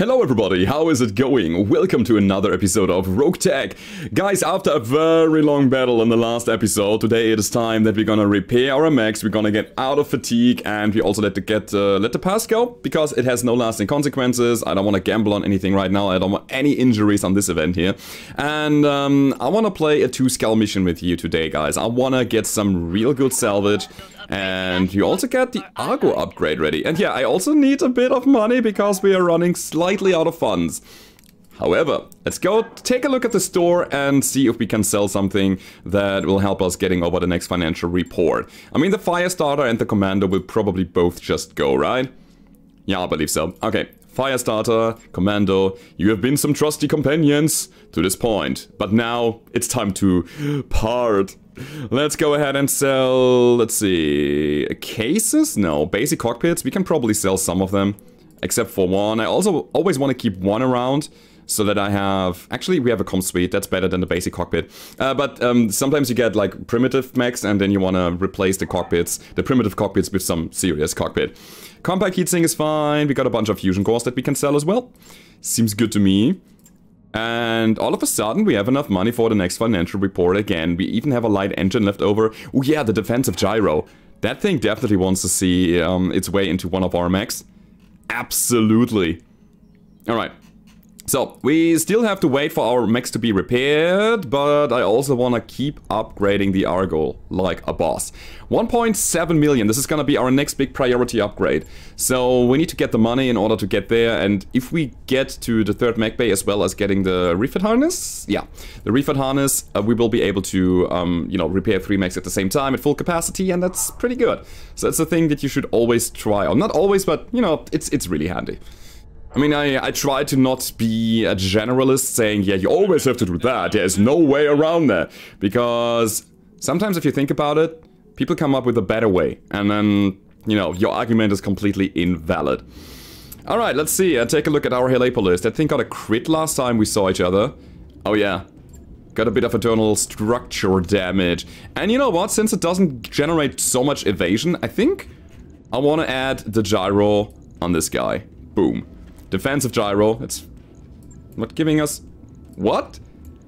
Hello everybody, how is it going? Welcome to another episode of Roguetech. Guys, after a very long battle in the last episode, today it is time that we're gonna repair our mechs, we're gonna get out of fatigue, and we also let the pass go, because it has no lasting consequences. I don't want to gamble on anything right now, I don't want any injuries on this event here. And I want to play a 2-skull mission with you today, guys. I want to get some real good salvage. And you also get the Argo upgrade ready. And yeah, I also need a bit of money because we are running slightly out of funds. However, let's go take a look at the store and see if we can sell something that will help us getting over the next financial report. I mean, the Firestarter and the Commando will probably both just go, right? Yeah, I believe so. Okay, Firestarter, Commando, you have been some trusty companions to this point. But now it's time to part. Let's go ahead and sell, let's see, cases? No, basic cockpits. We can probably sell some of them, except for one. I also always want to keep one around so that I have... Actually, we have a comm suite. That's better than the basic cockpit. But sometimes you get like primitive mechs and then you want to replace the cockpits, the primitive cockpits with some serious cockpit. Compact heatsink is fine. We got a bunch of fusion cores that we can sell as well. Seems good to me. And all of a sudden we have enough money for the next financial report again. We even have a light engine left over. Oh yeah, the defensive gyro. That thing definitely wants to see its way into one of our mechs. Absolutely. Alright. So, we still have to wait for our mechs to be repaired, but I also want to keep upgrading the Argo like a boss. 1.7 million, this is going to be our next big priority upgrade. So, we need to get the money in order to get there, and if we get to the third mech bay as well as getting the refit harness, yeah, the refit harness, we will be able to, you know, repair 3 mechs at the same time at full capacity, and that's pretty good. So, it's a thing that you should always try, or not always, but, you know, it's really handy. I mean, I try to not be a generalist saying, yeah, you always have to do that, there's no way around that. Because sometimes if you think about it, people come up with a better way. And then, you know, your argument is completely invalid. Alright, let's see, take a look at our Harebrained. That thing got a crit last time we saw each other. Oh yeah, got a bit of internal structure damage. And you know what, since it doesn't generate so much evasion, I think I want to add the gyro on this guy. Boom. Defensive gyro, it's not giving us... What?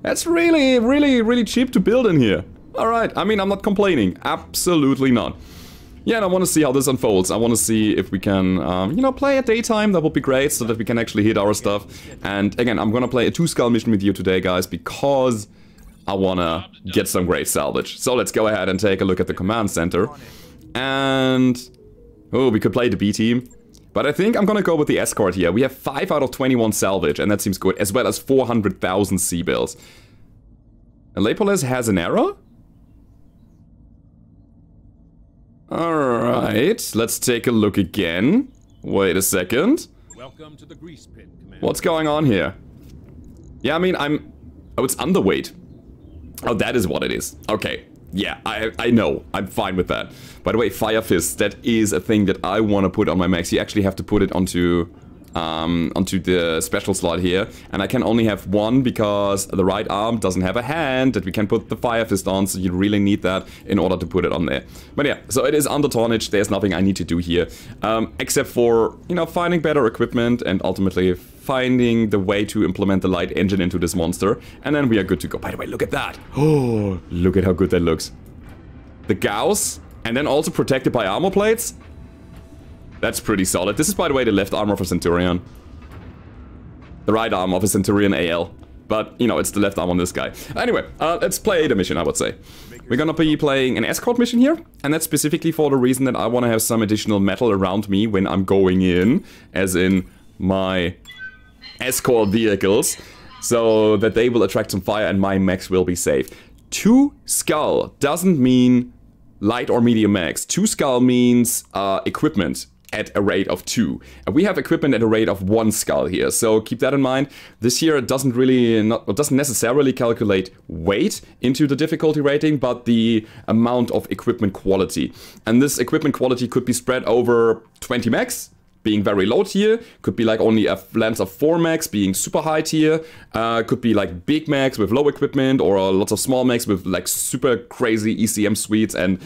That's really cheap to build in here. Alright, I mean, I'm not complaining. Absolutely not. Yeah, and I want to see how this unfolds. I want to see if we can, you know, play at daytime. That would be great, so that we can actually hit our stuff. And again, I'm gonna play a 2-skull mission with you today, guys, because I want to get some great salvage. So let's go ahead and take a look at the command center. And... oh, we could play the B team. But I think I'm gonna go with the escort here. We have 5 out of 21 salvage, and that seems good, as well as 400,000 C-bills. And Leopold has an error? Alright, let's take a look again. Wait a second. Welcome to the grease pit, Commander. What's going on here? Yeah, I mean, oh, it's underweight. Oh, that is what it is. Okay. Yeah, I know. I'm fine with that. By the way, Fire Fist, that is a thing that I want to put on my mechs. You actually have to put it onto the special slot here. And I can only have one because the right arm doesn't have a hand that we can put the Fire Fist on. So you really need that in order to put it on there. But yeah, so it is under tonnage. There's nothing I need to do here. Except for, you know, finding better equipment and ultimately finding the way to implement the light engine into this monster. And then we are good to go. By the way, look at that. Oh, look at how good that looks. The Gauss, and then also protected by armor plates. That's pretty solid. This is, by the way, the left arm of a Centurion. The right arm of a Centurion AL. But, you know, it's the left arm on this guy. Anyway, let's play the mission, I would say. We're gonna be playing an escort mission here. And that's specifically for the reason that I want to have some additional metal around me when I'm going in. As in my escort vehicles. So that they will attract some fire and my mechs will be safe. 2-skull doesn't mean light or medium mechs. 2-skull means equipment at a rate of 2. And we have equipment at a rate of 1 skull here, so keep that in mind. This here doesn't necessarily calculate weight into the difficulty rating, but the amount of equipment quality. And this equipment quality could be spread over 20 mechs, being very low tier, could be like only a lens of 4 mechs being super high tier, could be like big mechs with low equipment, or lots of small mechs with like super crazy ECM suites and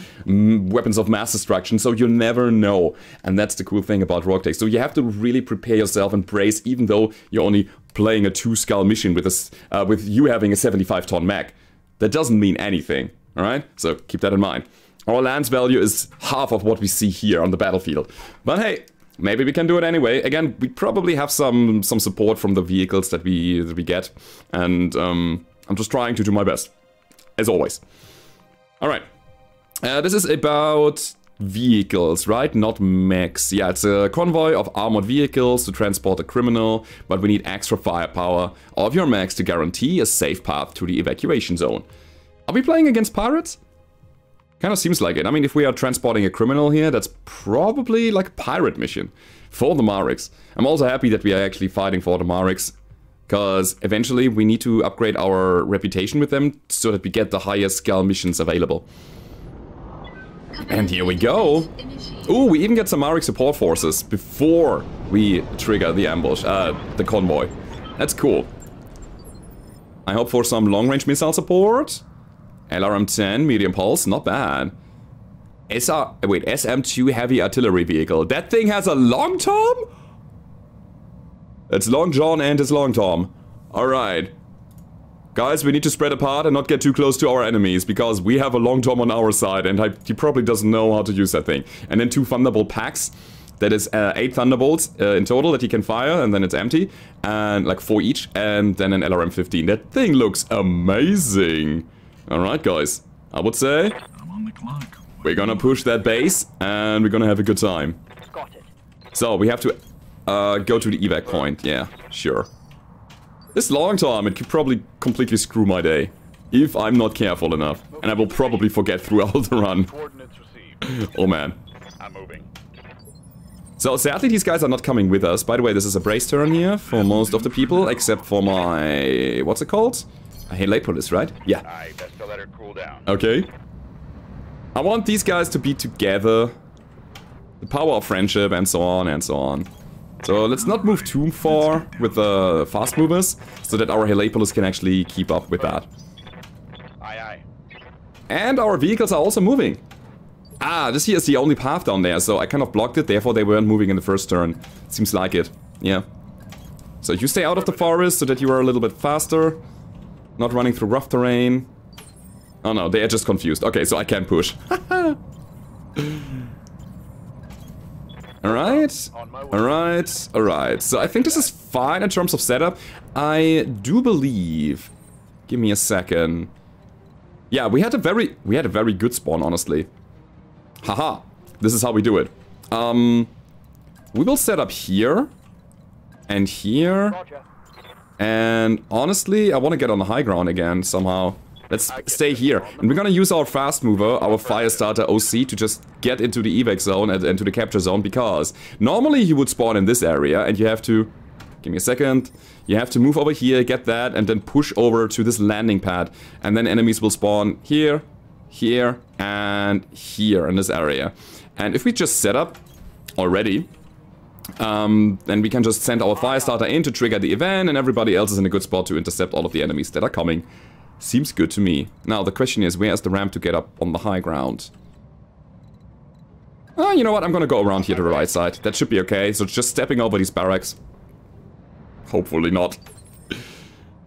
weapons of mass destruction, so you never know. And that's the cool thing about Roguetech. So you have to really prepare yourself and brace, even though you're only playing a 2-skull mission with you having a 75-ton mech. That doesn't mean anything, alright? So keep that in mind. Our lance value is half of what we see here on the battlefield. But hey, maybe we can do it anyway. Again, we probably have some support from the vehicles that we get. And I'm just trying to do my best, as always. Alright. This is about vehicles, right? Not mechs. Yeah, it's a convoy of armored vehicles to transport a criminal, but we need extra firepower of your mechs to guarantee a safe path to the evacuation zone. Are we playing against pirates? Kind of seems like it. I mean, if we are transporting a criminal here, that's probably like a pirate mission for the Marauds. I'm also happy that we are actually fighting for the Marauds, because eventually we need to upgrade our reputation with them so that we get the highest scale missions available. And here we go. Ooh, we even get some Marauds support forces before we trigger the ambush, the convoy. That's cool. I hope for some long-range missile support. LRM-10, medium pulse, not bad. SM-2 heavy artillery vehicle. That thing has a long tom? It's Long John and it's Long Tom. Alright. Guys, we need to spread apart and not get too close to our enemies, because we have a Long Tom on our side and he probably doesn't know how to use that thing. And then 2 Thunderbolt packs. That is 8 Thunderbolts in total that he can fire, and then it's empty. And like 4 each, and then an LRM-15. That thing looks amazing. Alright guys, I would say I'm on the clock. We're gonna push that base and we're gonna have a good time. Got it. So we have to go to the evac point, yeah, sure. This Long Tom, it could probably completely screw my day, if I'm not careful enough. And I will probably forget throughout the run. Oh man. I'm moving. So sadly these guys are not coming with us. By the way, this is a brace turn here for most of the people, except for my... what's it called? Annihilator, right? Yeah. Best to let her cool down. Okay. I want these guys to be together. The power of friendship and so on and so on. So let's not move too far with the fast movers, so that our Helepolis can actually keep up with that. Aye, aye. And our vehicles are also moving. Ah, this here is the only path down there, so I kind of blocked it, therefore they weren't moving in the first turn. Seems like it. Yeah. So you stay out of the forest so that you are a little bit faster. Not running through rough terrain. Oh no, they are just confused. Okay, so I can't push. Alright. Alright. Alright. So I think this is fine in terms of setup. I do believe... Give me a second. Yeah, we had a very good spawn, honestly. Haha. This is how we do it. We will set up here. And here. And honestly, I want to get on the high ground again somehow. Let's stay here. And we're gonna use our fast mover, our Firestarter OC, to just get into the evac zone and to the capture zone, because normally you would spawn in this area and you have to... Give me a second. You have to move over here, get that, and then push over to this landing pad. And then enemies will spawn here, here, and here in this area. And if we just set up already... then we can just send our Firestarter in to trigger the event, and everybody else is in a good spot to intercept all of the enemies that are coming. Seems good to me. Now, the question is, where is the ramp to get up on the high ground? You know what? I'm gonna go around here to the right side. That should be okay. So just stepping over these barracks. Hopefully not.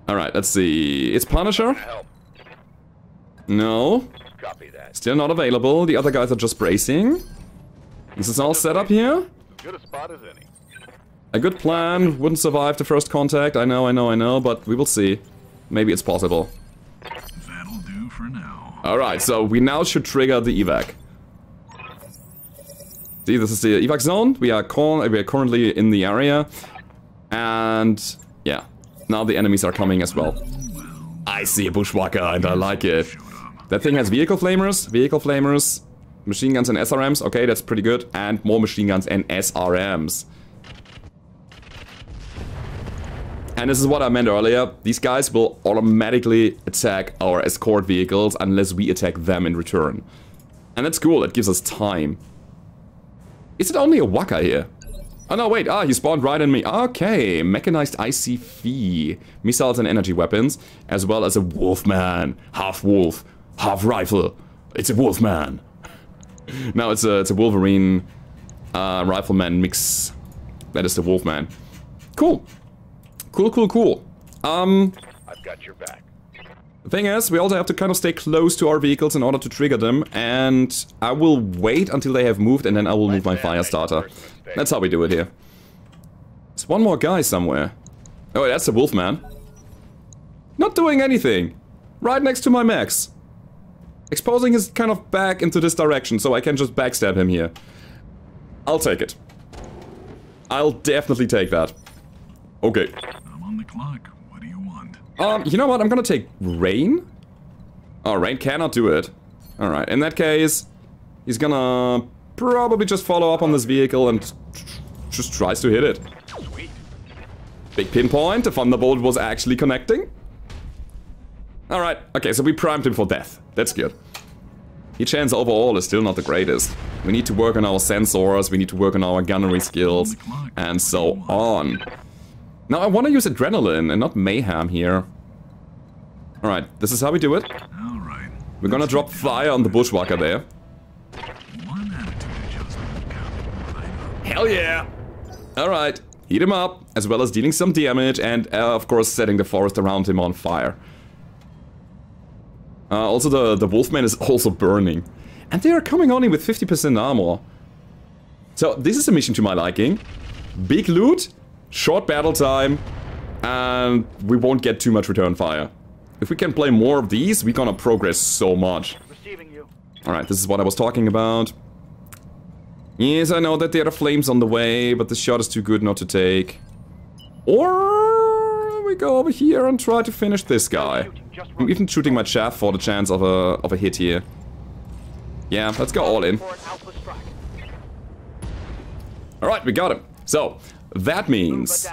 Alright, let's see. It's Punisher? No. Still not available. The other guys are just bracing. This is all set up here. Good a spot as any. A good plan. Wouldn't survive the first contact. I know, but we will see. Maybe it's possible. That'll do for now. Alright, so we now should trigger the evac. See, this is the evac zone. We are currently in the area. And yeah, now the enemies are coming as well. I see a bushwhacker and I like it. That thing has vehicle flamers, machine guns and SRMs. Okay, that's pretty good. And more machine guns and SRMs. And this is what I meant earlier. These guys will automatically attack our escort vehicles unless we attack them in return. And that's cool, it gives us time. Is it only a Waka here? Oh no, wait, he spawned right in me. Okay, mechanized IC-Flea. Missiles and energy weapons, as well as a wolfman. Half wolf, half rifle. It's a wolfman. No, it's a Wolverine rifleman mix. That is the wolfman. Cool. Cool. I've got your back. The thing is, we also have to kind of stay close to our vehicles in order to trigger them, and I will wait until they have moved, and then I will move my fire starter. That's how we do it here. There's one more guy somewhere. Oh, that's the wolfman. Not doing anything. Right next to my mechs. Exposing his kind of back into this direction, so I can just backstab him here. I'll take it. I'll definitely take that. Okay. I'm on the clock. What do you want? You know what? I'm gonna take Rain. Oh, Rain cannot do it. Alright, in that case, he's gonna probably just follow up on this vehicle and just tries to hit it. Sweet. Big pinpoint, the Thunderbolt was actually connecting. Alright, okay, so we primed him for death. That's good. Hit chance overall is still not the greatest. We need to work on our sensors, we need to work on our gunnery skills, and so on. Now I want to use Adrenaline and not Mayhem here. Alright, this is how we do it. Alright. We're gonna drop fire on the Bushwhacker there. One attitude adjustment. Hell yeah! Alright, heat him up, as well as dealing some damage and of course setting the forest around him on fire. Also the Wolfman is also burning. And they are coming only with 50% armor. So this is a mission to my liking. Big loot, short battle time, and we won't get too much return fire. If we can play more of these, we're gonna progress so much. Receiving you. Alright, this is what I was talking about. Yes, I know that there are flames on the way, but the shot is too good not to take. Or we go over here and try to finish this guy. I'm even shooting my chaff for the chance of a hit here. Yeah, let's go all in. Alright, we got him. So, that means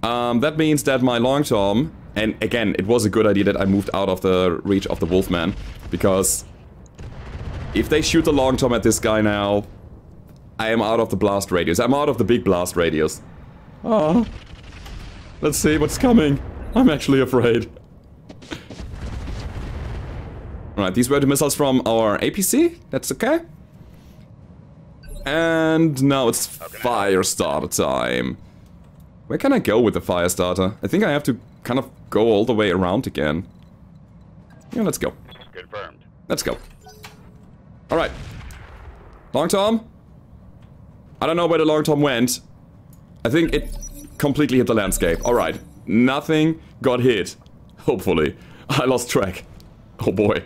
that my long tom, and again, it was a good idea that I moved out of the reach of the Wolfman, because if they shoot the long tom at this guy now, I am out of the blast radius. I'm out of the big blast radius. Oh, let's see what's coming. I'm actually afraid. Alright, these were the missiles from our APC. That's okay. And now it's fire starter time. Where can I go with the fire starter? I think I have to kind of go all the way around again. Yeah, let's go. Confirmed. Let's go. Alright. Long tom? I don't know where the long tom went. I think it completely hit the landscape. Alright. Nothing got hit. Hopefully. I lost track. Oh boy.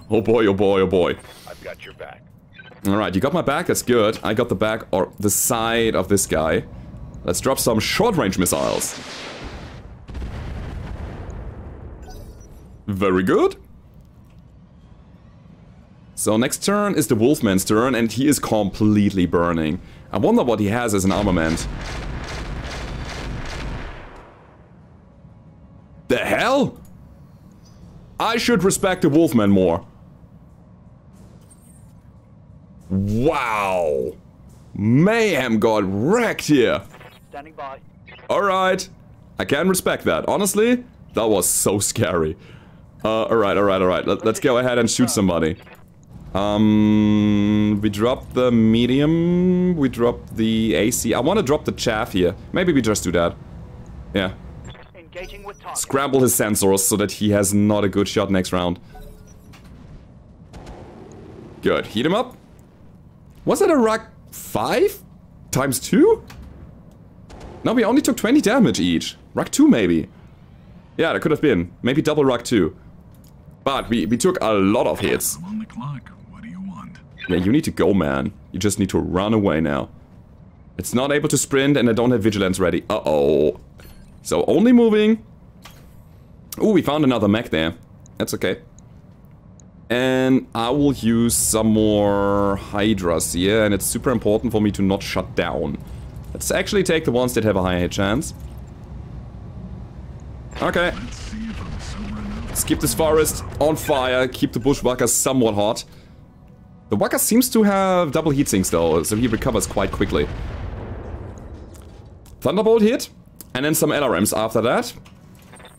Oh boy, oh boy, oh boy. I've got your back. Alright, you got my back, that's good. I got the back or the side of this guy. Let's drop some short-range missiles. Very good. So next turn is the Wolfman's turn, and he is completely burning. I wonder what he has as an armament. The hell? I should respect the Wolfman more. Wow. Mayhem got wrecked here. Standing by. Alright. I can respect that. Honestly, that was so scary. Alright. Let's go ahead and shoot somebody. We dropped the medium. We dropped the AC. I want to drop the chaff here. Maybe we just do that. Yeah. Engaging with target. Scramble his sensors so that he has not a good shot next round. Good. Heat him up. Was it a Rock 5? Times 2? No, we only took 20 damage each. Rock 2 maybe. Yeah, that could have been. Maybe double Rock 2. But we took a lot of hits. I'm on the clock. What do you want? Yeah, you need to go, man. You just need to run away now. It's not able to sprint and I don't have vigilance ready. Uh-oh. So only moving. Ooh, we found another mech there. That's okay. And I will use some more Hydras here, and it's super important for me to not shut down. Let's actually take the ones that have a higher hit chance. Okay. Let's keep this forest on fire, keep the Bushwhacker somewhat hot. The Whacker seems to have double heat sinks though, so he recovers quite quickly. Thunderbolt hit, and then some LRMs after that.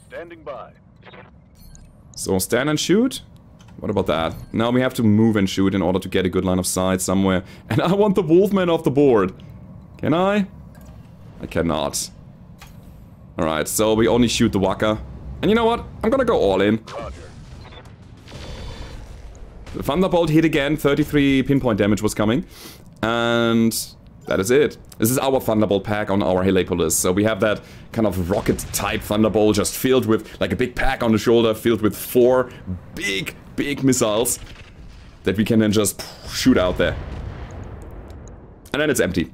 Standing by. So stand and shoot. What about that? Now we have to move and shoot in order to get a good line of sight somewhere. And I want the Wolfman off the board. Can I? I cannot. Alright, so we only shoot the Waka. And you know what? I'm gonna go all in. Roger. The Thunderbolt hit again, 33 pinpoint damage was coming. And that is it. This is our Thunderbolt pack on our Helepolis. So we have that kind of rocket-type Thunderbolt just filled with, like a big pack on the shoulder, filled with 4 big missiles that we can then just shoot out there. And then it's empty.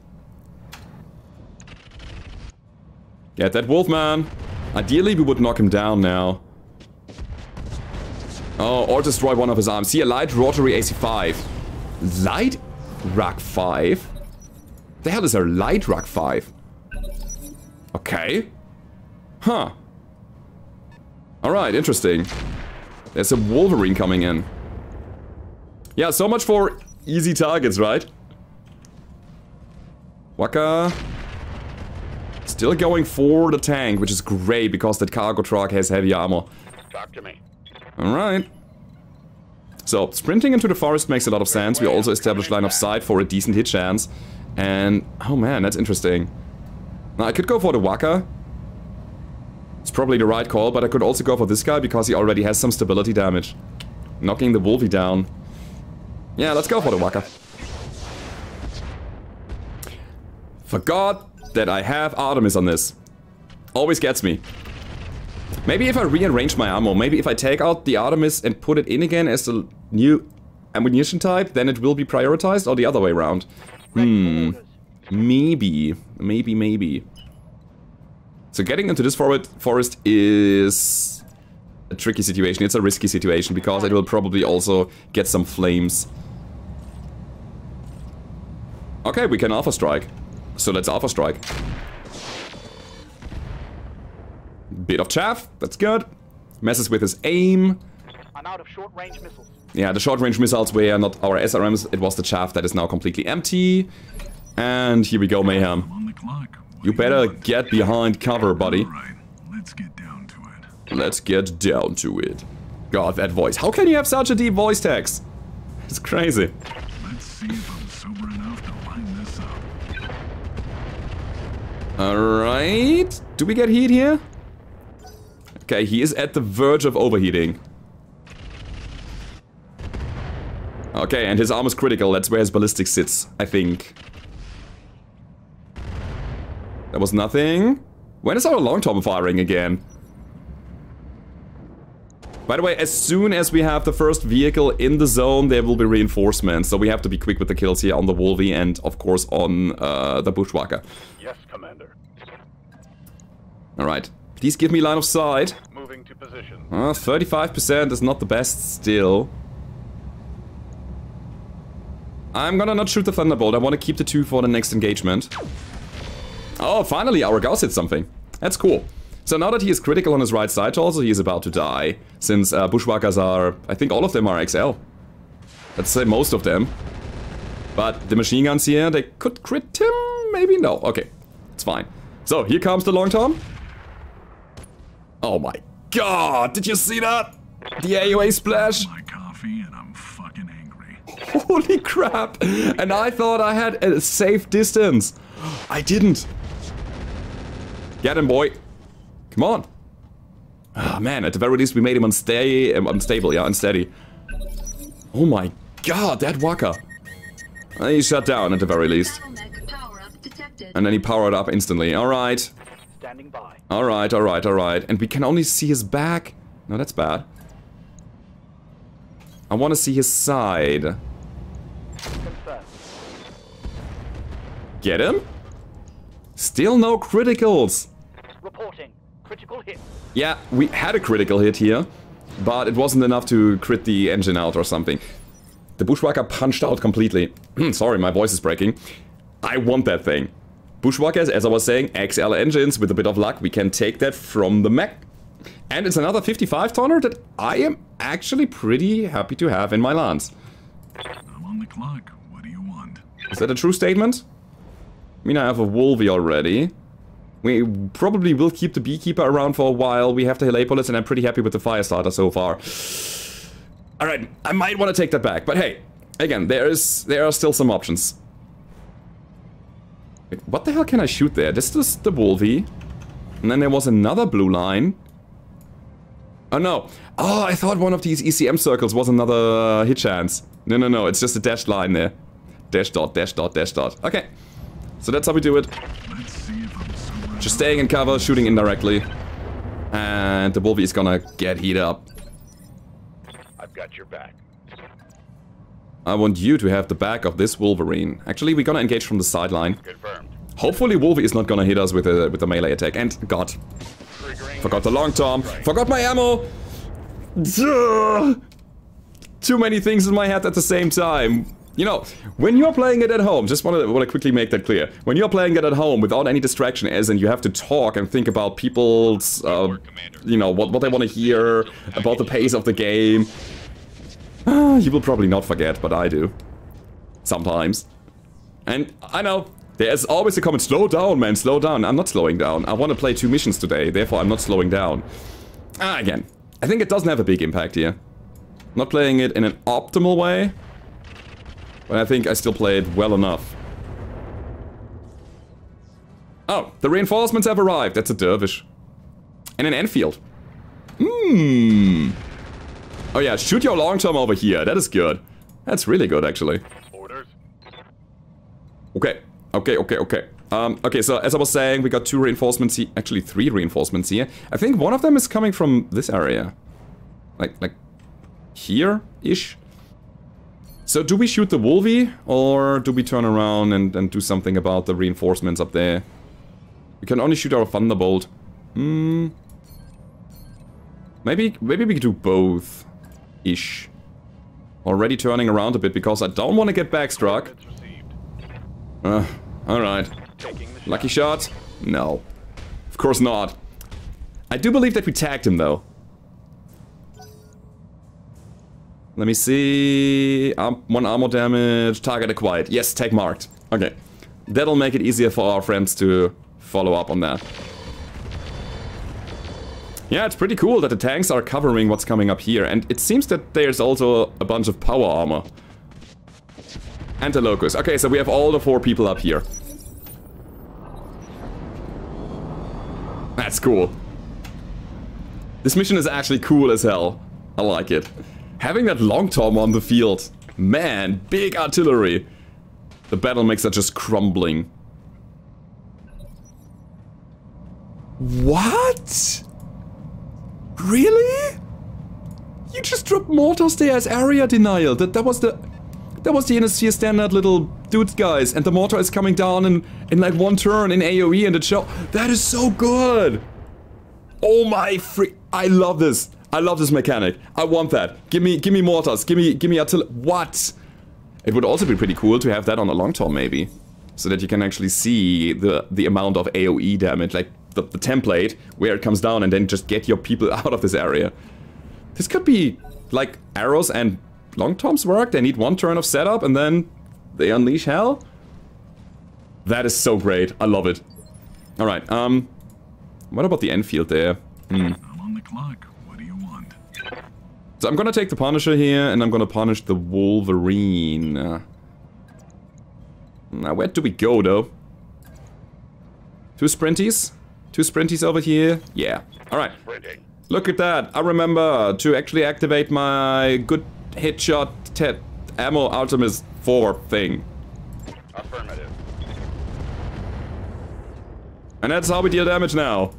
Get that Wolfman. Ideally, we would knock him down now. Oh, or destroy one of his arms. See, a light rotary AC-5. Light Rug 5? The hell is a light Rug 5? Okay. Huh. Alright, interesting. There's a Wolverine coming in. Yeah, so much for easy targets, right? Waka. Still going for the tank, which is great because that cargo truck has heavy armor. Talk to me. Alright. So, sprinting into the forest makes a lot of sense. We also established line of sight for a decent hit chance. And, oh man, that's interesting. Now, I could go for the Waka. It's probably the right call, but I could also go for this guy because he already has some stability damage. Knocking the Wolfie down. Yeah, let's go for the Waka. Forgot that I have Artemis on this. Always gets me. Maybe if I rearrange my ammo, maybe if I take out the Artemis and put it in again as the new ammunition type, then it will be prioritized, or the other way around. Maybe. So getting into this forest is a tricky situation. It's a risky situation because it will probably also get some flames. Okay, we can Alpha Strike. So let's Alpha Strike. Bit of chaff, that's good. Messes with his aim. I'm out of short-range missiles. Yeah, the short-range missiles were not our SRMs, it was the chaff that is now completely empty. And here we go, Mayhem. On the clock. You better get behind cover, buddy. Alright, let's get down to it. Let's get down to it. God, that voice. How can you have such a deep voice text? It's crazy. Let's see if I'm sober enough to line this up. Alright. Do we get heat here? Okay, he is at the verge of overheating. Okay, and his arm is critical. That's where his ballistic sits, I think. That was nothing. When is our long tom firing again? By the way, as soon as we have the first vehicle in the zone, there will be reinforcements. So we have to be quick with the kills here on the Wolvie and, of course, on the Bushwhacker. Yes, Commander. Alright. Please give me line of sight. Moving to position. 35% is not the best still. I'm gonna not shoot the Thunderbolt. I want to keep the 2 for the next engagement. Oh, finally our Gauss hit something. That's cool. So now that he is critical on his right side also, he is about to die. Since Bushwhackers are... I think all of them are XL. Let's say most of them. But the machine guns here, they could crit him? Maybe no. Okay, it's fine. So, here comes the long tom. Oh my god, did you see that? The AOA splash. My coffee and I'm fucking angry. Holy crap. And I thought I had a safe distance. I didn't. Get him, boy. Come on. Ah, man, at the very least we made him unstable, yeah, unsteady. Oh my god, that Waka. He shut down at the very least. And then he powered up instantly. Alright. Standing by. Alright, alright, alright. And we can only see his back. No, that's bad. I want to see his side. Confirmed. Get him? Still no criticals. Reporting. Critical hit. Yeah, we had a critical hit here, but it wasn't enough to crit the engine out or something. The Bushwhacker punched out completely. Sorry, my voice is breaking. I want that thing. Bushwhackers, as I was saying, XL engines. With a bit of luck, we can take that from the Mech. And it's another 55 tonner that I am actually pretty happy to have in my lance. I'm on the clock. What do you want? Is that a true statement? I mean, I have a Wolvie already. We probably will keep the Beekeeper around for a while. We have the Helepolis, and I'm pretty happy with the Firestarter so far. Alright, I might want to take that back, but hey, again, there are still some options. Wait, what the hell can I shoot there? This is the Wolvie. And then there was another blue line. Oh no. Oh, I thought one of these ECM circles was another hit chance. No, no, no, it's just a dashed line there. Dash dot, dash dot, dash dot. Okay. So that's how we do it. Just staying in cover, shooting indirectly. And the Wolvie is gonna get heated up. I've got your back. I want you to have the back of this Wolverine. Actually, we're gonna engage from the sideline. Confirmed. Hopefully Wolvie is not gonna hit us with a melee attack. And, God. Forgot the long tom. Forgot my ammo. Duh. Too many things in my head at the same time. You know, when you're playing it at home, just want to quickly make that clear. When you're playing it at home without any distraction, as in you have to talk and think about people's, you know, what they want to hear, about the pace of the game. You will probably not forget, but I do. Sometimes. And I know, there's always a comment, slow down, man, slow down. I'm not slowing down. I want to play 2 missions today, therefore I'm not slowing down. Again, I think it doesn't have a big impact here. Not playing it in an optimal way. But I think I still play it well enough. Oh, the reinforcements have arrived. That's a dervish. And an Enfield. Oh yeah, shoot your long term over here. That is good. That's really good, actually. Orders. Okay. Okay, so as I was saying, we got 2 reinforcements here. Actually, 3 reinforcements here. I think one of them is coming from this area. Like here-ish. So do we shoot the Wolvie, or do we turn around and do something about the reinforcements up there? We can only shoot our Thunderbolt. Maybe we could do both-ish. Already turning around a bit, because I don't want to get backstruck. Alright. Lucky shot? No. Of course not. I do believe that we tagged him, though. Let me see... 1 armor damage, target acquired. Yes, tag marked. Okay. That'll make it easier for our friends to follow up on that. Yeah, it's pretty cool that the tanks are covering what's coming up here. And it seems that there's also a bunch of power armor. And the Locust. Okay, so we have all the 4 people up here. That's cool. This mission is actually cool as hell. I like it. Having that long tom on the field. Man, big artillery. The battlemechs are just crumbling. What? Really? You just dropped mortars there as area denial. That was the NSC standard little dudes, guys. And the mortar is coming down in like 1 turn in AoE, and it show. That is so good. Oh my freak. I love this. I love this mechanic. I want that. Give me mortars. Give me artillery. What? It would also be pretty cool to have that on a long tom, maybe. So that you can actually see the amount of AoE damage. Like the template where it comes down, and then just get your people out of this area. This could be like arrows and long toms work. They need 1 turn of setup, and then they unleash hell. That is so great. I love it. Alright, what about the Enfield there? I'm on the clock. What do you want? So I'm gonna take the Punisher here, and I'm gonna punish the Wolverine. Now, where do we go, though? 2 sprinties? 2 sprinties over here? Yeah. Alright. Look at that. I remember to actually activate my good headshot ammo Artemis 4 thing. Affirmative. And that's how we deal damage now.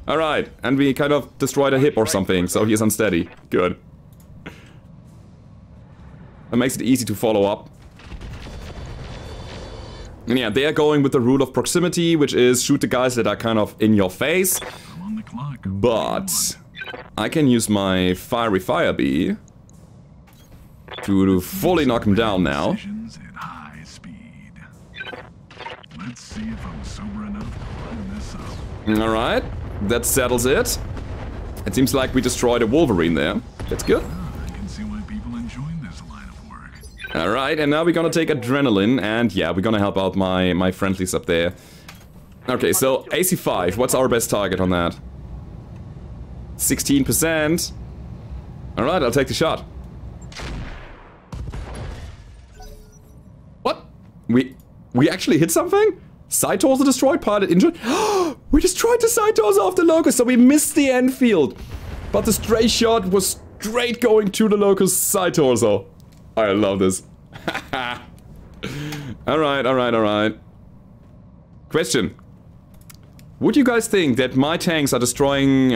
Alright, and we kind of destroyed a hip or something, so he's unsteady. Good. That makes it easy to follow up. And yeah, they are going with the rule of proximity, which is shoot the guys that are kind of in your face. I'm on the clock. But I can use my fiery fire bee to fully knock him down now. At high speed. Let's see if I'm sober enough to line this up. Alright, that settles it. It seems like we destroyed a Wolverine there. That's good. I can see why people enjoy this line of work. Alright, and now we're gonna take adrenaline, and yeah, we're gonna help out my friendlies up there. Okay, so AC5, what's our best target on that? 16%. Alright, I'll take the shot. What? We actually hit something? Side torso destroyed, pilot injured. We destroyed the side torso of the Locust, so we missed the end field. But the stray shot was straight going to the Locust side torso. I love this. Alright, alright, alright. Question. Would you guys think that my tanks are destroying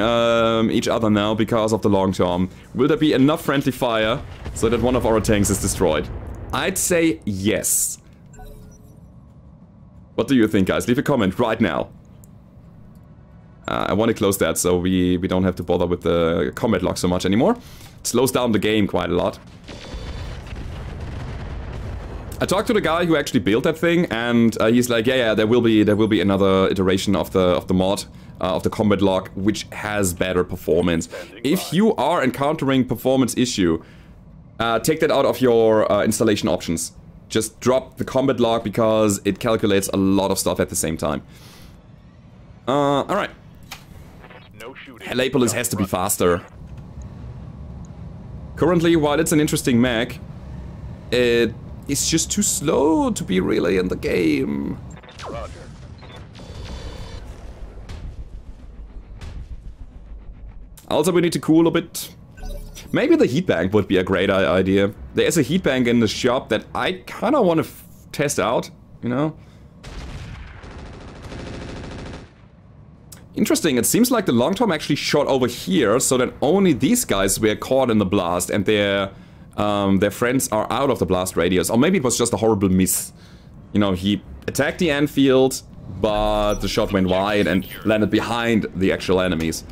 each other now because of the long term? Will there be enough friendly fire so that one of our tanks is destroyed? I'd say yes. What do you think, guys? Leave a comment right now. I want to close that so we don't have to bother with the combat log so much anymore. It slows down the game quite a lot. I talked to the guy who actually built that thing, and he's like, yeah, there will be another iteration of the mod, of the combat log, which has better performance. If you are encountering performance issue, take that out of your installation options. Just drop the combat log because it calculates a lot of stuff at the same time. Alright. Helepolis has to be faster. Currently, while it's an interesting mech, it's just too slow to be really in the game. Roger. Also, we need to cool a bit. Maybe the heat bank would be a great idea. There's a heat bank in the shop that I kind of want to test out, you know? Interesting, it seems like the long tom actually shot over here, so that only these guys were caught in the blast and their friends are out of the blast radius. Or maybe it was just a horrible miss. You know, he attacked the Anfield, but the shot went wide and landed behind the actual enemies.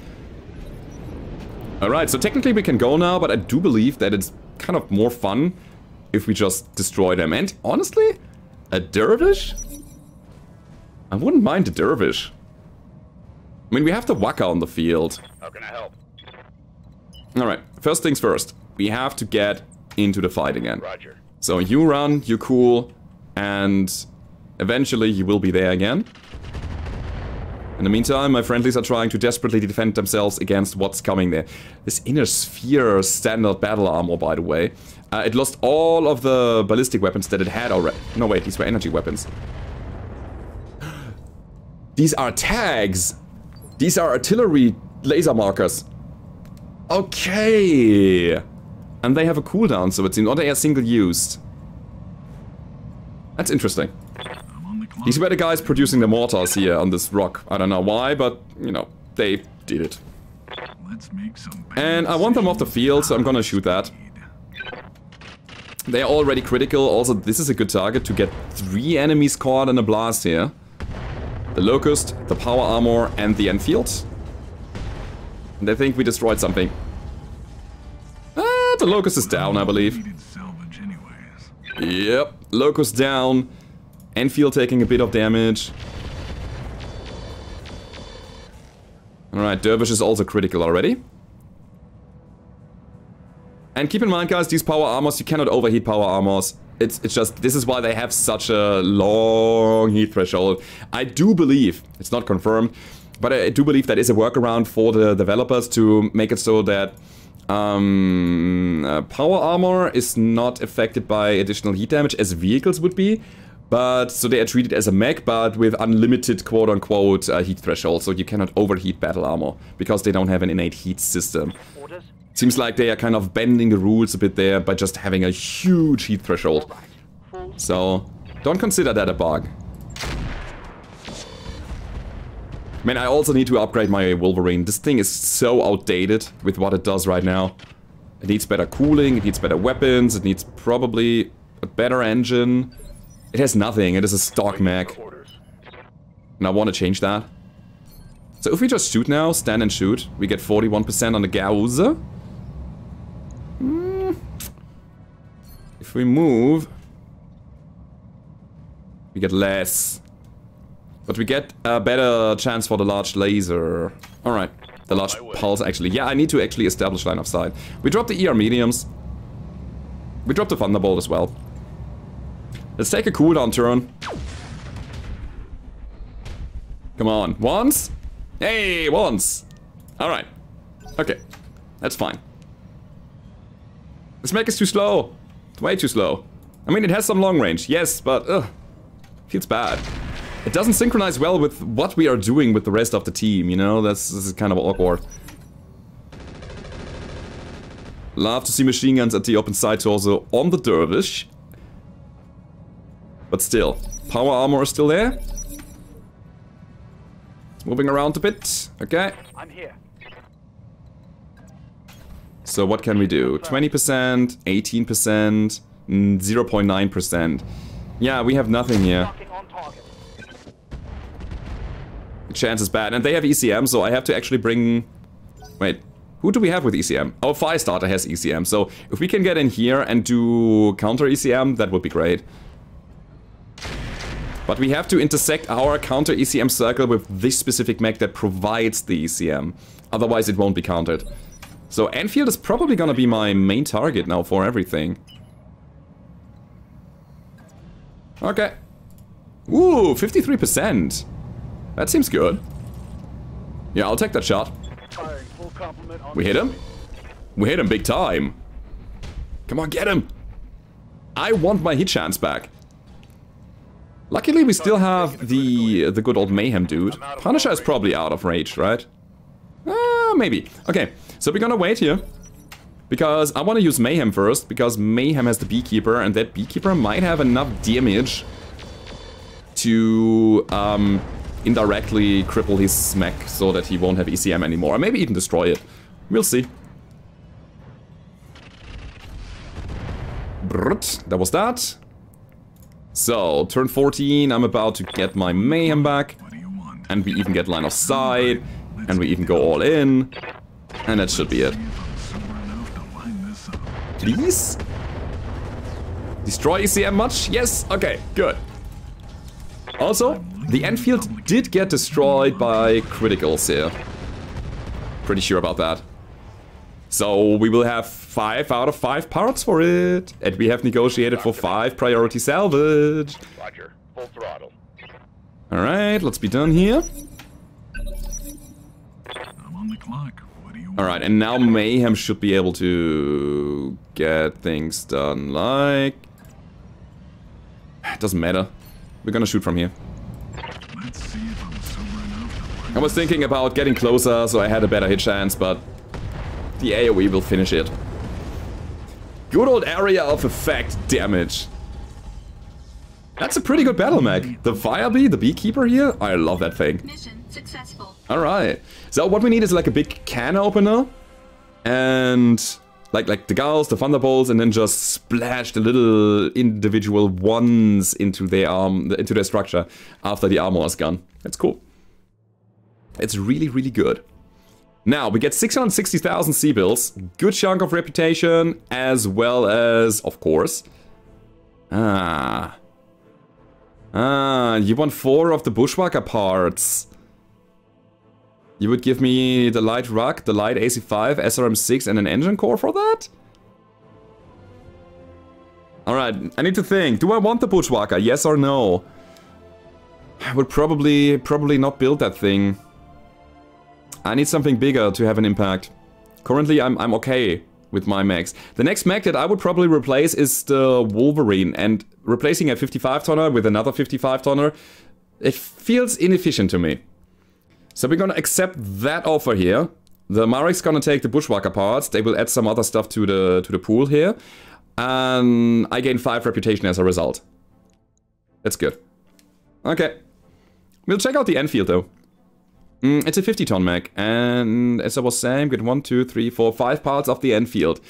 Alright, so technically we can go now, but I do believe that it's kind of more fun if we just destroy them. And honestly, a dervish? I wouldn't mind a dervish. I mean, we have the Waka on the field. How can I help? Alright, first things first. We have to get into the fight again. Roger. So you run, you cool, and eventually you will be there again. In the meantime, my friendlies are trying to desperately defend themselves against what's coming there. This Inner Sphere standard battle armor, by the way. It lost all of the ballistic weapons that it had already. No, wait, these were energy weapons. These are tags! These are artillery laser markers. Okay! And they have a cooldown, so it's not a single used. That's interesting. These were the guys producing the mortars here on this rock. I don't know why, but, you know, they did it. And I want them off the field, so I'm gonna shoot that. They're already critical. Also, this is a good target to get 3 enemies caught in a blast here. The Locust, the Power Armor, and the Enfield. And I think we destroyed something. The Locust is down, I believe. Yep, Locust down. Enfield taking a bit of damage. Alright, Dervish is also critical already. And keep in mind, guys, these power armors, you cannot overheat power armors. It's just, this is why they have such a long heat threshold. I do believe, it's not confirmed, but I do believe that is a workaround for the developers to make it so that power armor is not affected by additional heat damage as vehicles would be. But, so they are treated as a mech, but with unlimited quote-unquote heat threshold, so you cannot overheat battle armor, because they don't have an innate heat system. Seems like they are kind of bending the rules a bit there by just having a huge heat threshold. So, don't consider that a bug. Man, I also need to upgrade my Wolverine. This thing is so outdated with what it does right now. It needs better cooling, it needs better weapons, it needs probably a better engine. It has nothing, it is a stock mech. And I want to change that. So if we just shoot now, stand and shoot, we get 41% on the Gauss. If we move, we get less. But we get a better chance for the large laser. Alright, the large pulse actually. Yeah, I need to actually establish line of sight. We drop the ER mediums. We drop the Thunderbolt as well. Let's take a cooldown turn. Come on. Once? Hey, once. Alright. Okay. That's fine. This mech is too slow. It's way too slow. I mean, it has some long range, yes, but feels bad. It doesn't synchronize well with what we are doing with the rest of the team, you know? This is kind of awkward. Love to see machine guns at the open sight torso on the dervish. But still, power armor is still there. It's moving around a bit. Okay. I'm here. So what can we do? 20%, 18%, 0.9%. Yeah, we have nothing here. The chance is bad. And they have ECM, so I have to actually bring... Wait, who do we have with ECM? Oh, Firestarter has ECM. So if we can get in here and do counter ECM, that would be great. But we have to intersect our counter ECM circle with this specific mech that provides the ECM. Otherwise it won't be countered. So Anfield is probably gonna be my main target now for everything. Okay. Ooh, 53%. That seems good. Yeah, I'll take that shot. We hit him? We hit him big time. Come on, get him! I want my hit chance back. Luckily we still have the good old Mayhem dude. Punisher is probably out of rage, right? Maybe. Okay, so we're gonna wait here. Because I want to use Mayhem first, because Mayhem has the Beekeeper, and that Beekeeper might have enough damage to indirectly cripple his mech so that he won't have ECM anymore. Or maybe even destroy it. We'll see. Brrrt, that was that. So, turn 14, I'm about to get my Mayhem back. And we even get line of sight. And we even go all in. And that should be it. Please? Destroy ECM much? Yes? Okay, good. Also, the Enfield did get destroyed by criticals here. Pretty sure about that. So we will have 5 out of 5 parts for it. And we have negotiated for 5 priority salvage. Roger. Full throttle. Alright, let's be done here. I'm on the clock. What do you want? Alright, and now Mayhem should be able to get things done like... It doesn't matter. We're gonna shoot from here. Let's see if I'm sober enough to I was thinking about getting closer so I had a better hit chance, but the AoE will finish it. Good old area of effect damage. That's a pretty good battle mech. The Firebee, the Beekeeper here, I love that thing. Mission successful. Alright. So what we need is like a big can opener. And like the Gauss, the Thunderbolts, and then just splash the little individual ones into their into their structure after the armor is gone. That's cool. It's really, really good. Now, we get 660,000 C-bills, good chunk of reputation, as well as, of course... you want 4 of the Bushwhacker parts. You would give me the light ruck, the light AC5, SRM6, and an engine core for that? Alright, I need to think. Do I want the Bushwhacker? Yes or no? I would probably not build that thing. I need something bigger to have an impact. Currently, I'm okay with my mechs. The next mech that I would probably replace is the Wolverine, and replacing a 55-tonner with another 55-tonner, it feels inefficient to me. So we're gonna accept that offer here. The Marek's gonna take the Bushwhacker parts. They will add some other stuff to the pool here, and I gain 5 reputation as a result. That's good. Okay, we'll check out the Enfield though. It's a 50-ton mech, and as I was saying, get 1, 2, 3, 4, 5 parts of the Enfield.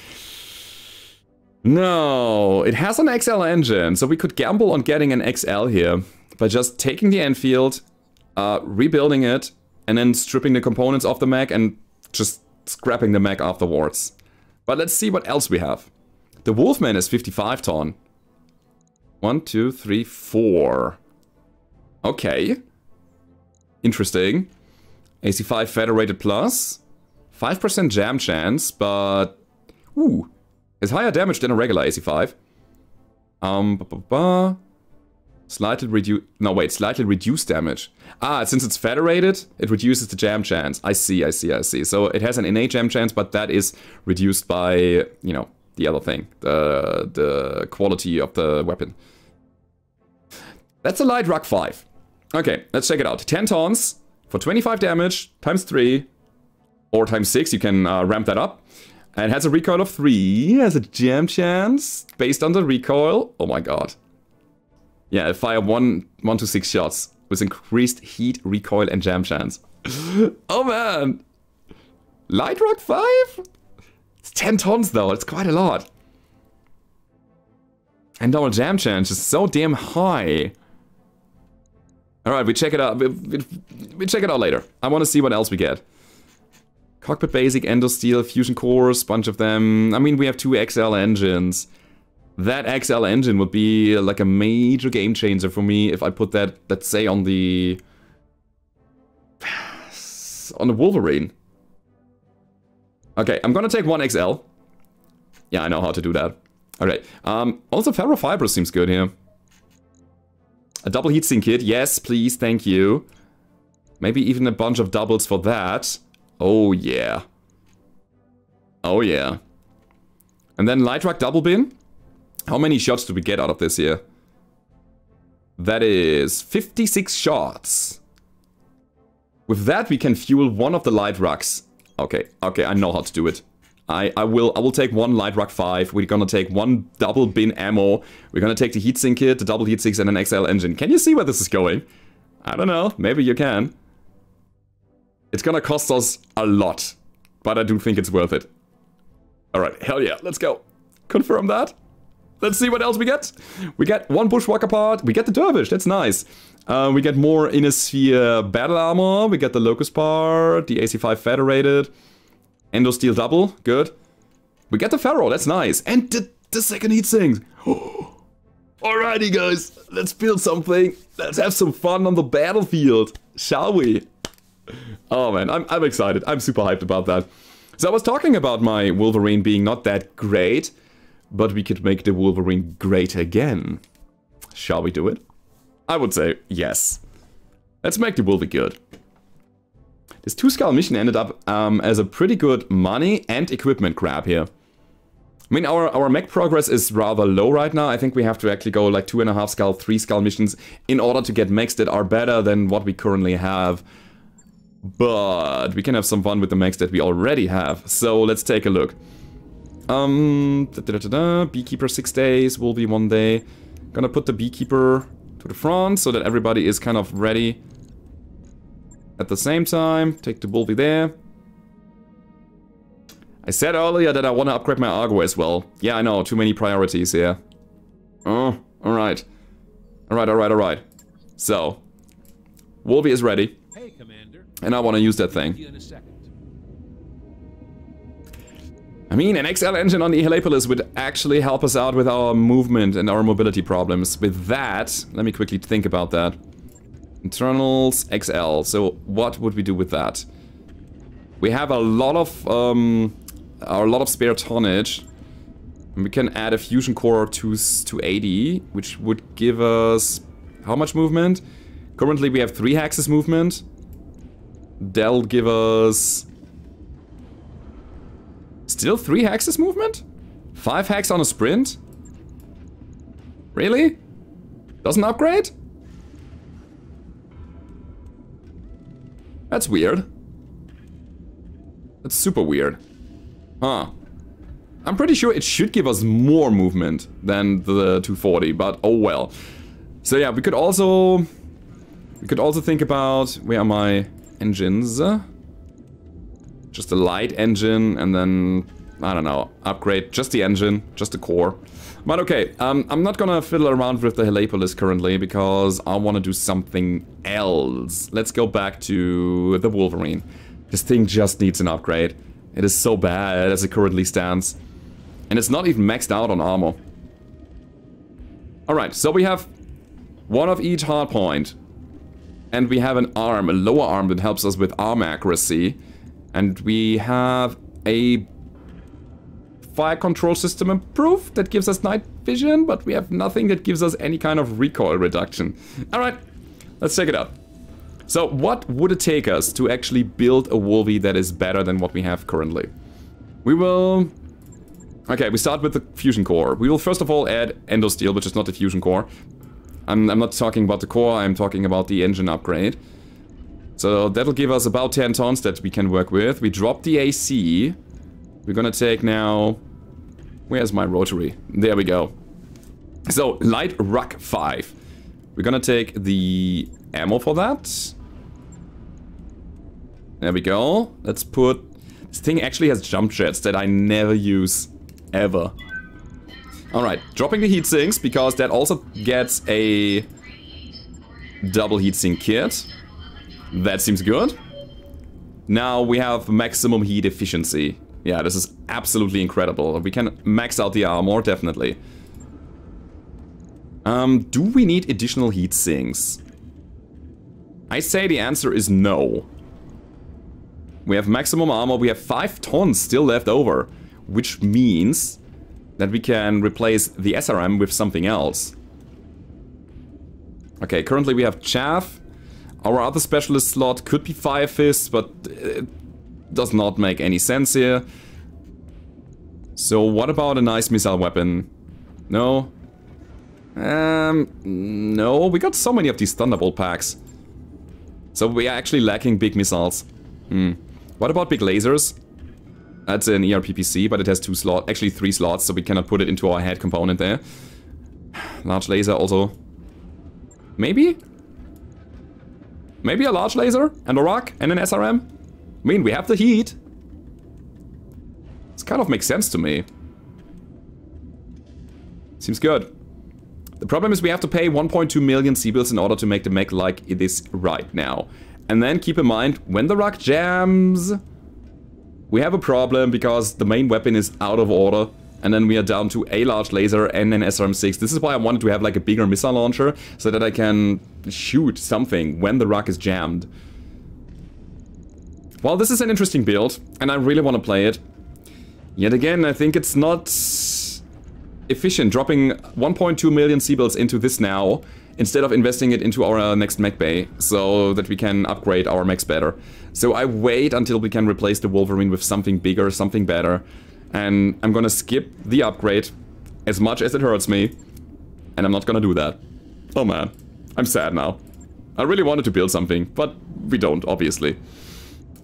No, it has an XL engine, so we could gamble on getting an XL here by just taking the Enfield, rebuilding it, and then stripping the components off the mech and just scrapping the mech afterwards. But let's see what else we have. The Wolfman is 55-ton. 1, 2, 3, 4. Okay. Interesting. AC5 Federated Plus. 5% jam chance, but... Ooh. It's higher damage than a regular AC5. Slightly reduced damage. Ah, since it's federated, it reduces the jam chance. I see. So it has an innate jam chance, but that is reduced by, you know, the other thing. The quality of the weapon. That's a light Ruck 5. Okay, let's check it out. 10 tons for 25 damage, times 3, or times 6, you can ramp that up. And it has a recoil of 3, has a jam chance, based on the recoil. Oh my god. Yeah, it fire 1 to 6 shots, with increased heat, recoil, and jam chance. Oh man! Light Ruck 5? It's 10 tons though, it's quite a lot. And our jam chance is so damn high. Alright, we check it out. We check it out later. I want to see what else we get. Cockpit basic, endosteel, fusion cores, bunch of them. I mean, we have 2 XL engines. That XL engine would be like a major game changer for me if I put that, let's say, on the Wolverine. Okay, I'm gonna take 1 XL. Yeah, I know how to do that. Alright, also ferrofiber seems good here. A double heatsink kit, yes, please, thank you. Maybe even a bunch of doubles for that. Oh yeah. Oh yeah. And then light Ruck double bin. How many shots do we get out of this here? That is 56 shots. With that we can fuel one of the light Rucks. Okay, I know how to do it. I will take 1 light Ruck 5. We're gonna take 1 double bin ammo. We're gonna take the heatsink kit, the double heatsinks, and an XL engine. Can you see where this is going? I don't know. Maybe you can. It's gonna cost us a lot, but I do think it's worth it. Alright, hell yeah, let's go. Confirm that. Let's see what else we get. We get 1 bushwhacker part. We get the dervish, that's nice. We get more inner sphere battle armor. We get the locust part, the AC5 federated. Endosteel double, good. We get the ferro, that's nice. And the second heatsink. Alrighty guys, let's build something. Let's have some fun on the battlefield, shall we? Oh man, I'm excited. I'm super hyped about that. So I was talking about my Wolverine being not that great, but we could make the Wolverine great again. Shall we do it? I would say yes. Let's make the Wolverine good. This 2-skull mission ended up as a pretty good money and equipment grab here. I mean, our mech progress is rather low right now. I think we have to actually go like 2.5 skull, 3 skull missions in order to get mechs that are better than what we currently have. But we can have some fun with the mechs that we already have. So let's take a look. Beekeeper 6 days, will be 1 day. Gonna put the Beekeeper to the front so that everybody is kind of ready at the same time. Take the Wolvie there. I said earlier that I want to upgrade my Argo as well. Yeah, I know, too many priorities here. Oh, alright. Alright. So, Wolvie is ready. Hey, Commander. And I want to use that thing. I mean, an XL engine on the Annihilator would actually help us out with our movement and our mobility problems. With that, let me quickly think about that. Internals, XL. So what would we do with that? We have a lot of spare tonnage. And we can add a fusion core to 80, which would give us how much movement? Currently we have 3 hexes movement. That'll give us still 3 hexes movement? 5 hex on a sprint? Really? Doesn't upgrade? That's weird. That's super weird. Huh. I'm pretty sure it should give us more movement than the 240, but oh well. So yeah, we could also think about, where are my engines? Just a light engine, and then, I don't know, upgrade just the engine, just the core. But okay, I'm not gonna fiddle around with the Helepolis currently, because I want to do something else. Let's go back to the Wolverine. This thing just needs an upgrade. It is so bad as it currently stands. And it's not even maxed out on armor. Alright, so we have 1 of each hardpoint. And we have an arm, a lower arm that helps us with arm accuracy. And we have a fire control system improved that gives us night vision, but we have nothing that gives us any kind of recoil reduction. Alright, let's check it out. So, what would it take us to actually build a Wolvie that is better than what we have currently? We will... Okay, we start with the fusion core. We will first of all add endosteel, which is not the fusion core. I'm not talking about the core, I'm talking about the engine upgrade. So that'll give us about 10 tons that we can work with. We drop the AC. We're gonna take now... Where's my rotary? There we go. So, light ruck 5. We're gonna take the ammo for that. There we go. Let's put... This thing actually has jump jets that I never use. Ever. Alright, dropping the heat sinks, because that also gets a double heatsink kit. That seems good. Now we have maximum heat efficiency. Yeah, this is absolutely incredible. We can max out the armor, definitely. Do we need additional heat sinks? I say the answer is no. We have maximum armor, we have 5 tons still left over. Which means that we can replace the SRM with something else. Okay, currently we have chaff. Our other specialist slot could be Fire Fist, but it does not make any sense here. So what about a nice missile weapon? No? No, we got so many of these Thunderbolt packs. So we are actually lacking big missiles. What about big lasers? That's an ERPPC, but it has 2 slots, actually 3 slots, so we cannot put it into our head component there. Large laser also. Maybe? Maybe a large laser and a rock and an SRM? I mean, we have the heat. This kind of makes sense to me. Seems good. The problem is we have to pay 1.2 million C-bills in order to make the mech like it is right now. And then keep in mind, when the rock jams, we have a problem because the main weapon is out of order. And then we are down to a large laser and an SRM-6. This is why I wanted to have like a bigger missile launcher, so that I can shoot something when the rock is jammed. Well, this is an interesting build, and I really want to play it. Yet again, I think it's not efficient dropping 1.2 million C-bills into this now, instead of investing it into our next mech bay, so that we can upgrade our mechs better. So I wait until we can replace the Wolverine with something bigger, something better. And I'm gonna skip the upgrade, as much as it hurts me. And I'm not gonna do that. Oh man, I'm sad now. I really wanted to build something, but we don't, obviously.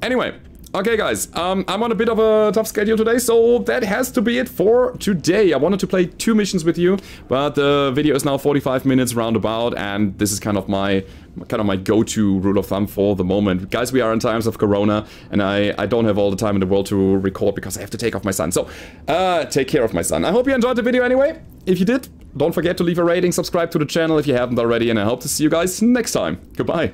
Anyway, okay guys, I'm on a bit of a tough schedule today, so that has to be it for today. I wanted to play 2 missions with you, but the video is now 45 minutes roundabout, and this is kind of my go-to rule of thumb for the moment. Guys, we are in times of Corona, and I don't have all the time in the world to record because I have to take off my son. So, take care of my son. I hope you enjoyed the video anyway. If you did, don't forget to leave a rating, subscribe to the channel if you haven't already, and I hope to see you guys next time. Goodbye.